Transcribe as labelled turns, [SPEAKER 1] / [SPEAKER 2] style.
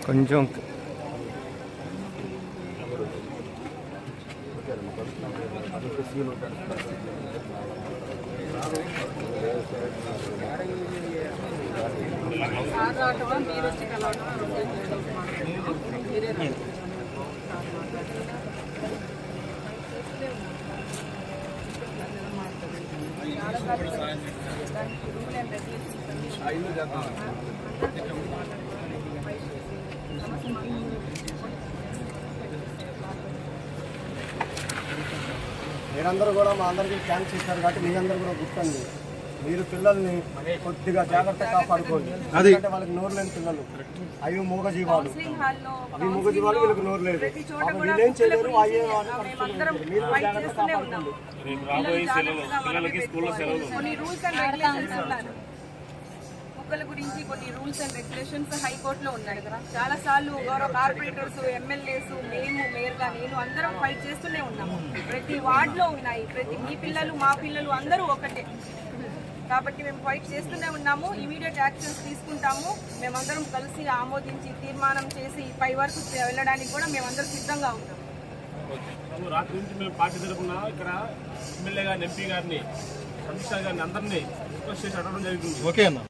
[SPEAKER 1] కొంచెం
[SPEAKER 2] మీరందరూ కూడా మా అందరికీ థ్యాంక్స్ ఇస్తారు కాబట్టి మీరందరూ కూడా గుర్తండి. మీరు పిల్లల్ని కొద్దిగా జాగ్రత్తగా కాపాడుకోండి. ఎందుకంటే వాళ్ళకి నోరు లేని పిల్లలు, అవి మూగజీవాలు, అవి మూగజీవాలు, వీళ్ళకి నోరు లేదు. వీళ్ళేం చేయలేరు. మీరు జాగ్రత్తగా కాపాడుకోండి.
[SPEAKER 3] మొక్కల గురించి కొన్ని రూల్స్ అండ్ రెగ్యులేషన్స్ హైకోర్టులో ఉన్నాయి కదా. చాలా సార్లు గౌరవ కార్పొరేటర్స్, ఎమ్మెల్యేస్, మేము మేయర్గా నేను అందరం ఫైట్ చేస్తూనే ఉన్నాము. ప్రతి వార్డులో ఉన్నాయి. ప్రతి మీ పిల్లలు మా పిల్లలు అందరూ ఒకటే కాబట్టి మేము ఫైట్ చేస్తూనే ఉన్నాము. ఇమీడియట్ యాక్షన్స్ తీసుకుంటాము. మేమందరం కలిసి ఆమోదించి తీర్మానం చేసి పై వరకు వెళ్ళడానికి కూడా మేమందరం సిద్ధంగా ఉంటాము.
[SPEAKER 4] రాత్రి నుంచి మేము పార్టీ తరఫున ఇక్కడ ఎమ్మెల్యే గారిని, ఎంపీ గారిని, కమిషనర్ గారిని అందరినీ రిక్వెస్ట్ చేసి అడగడం జరుగుతుంది. ఓకే అన్న.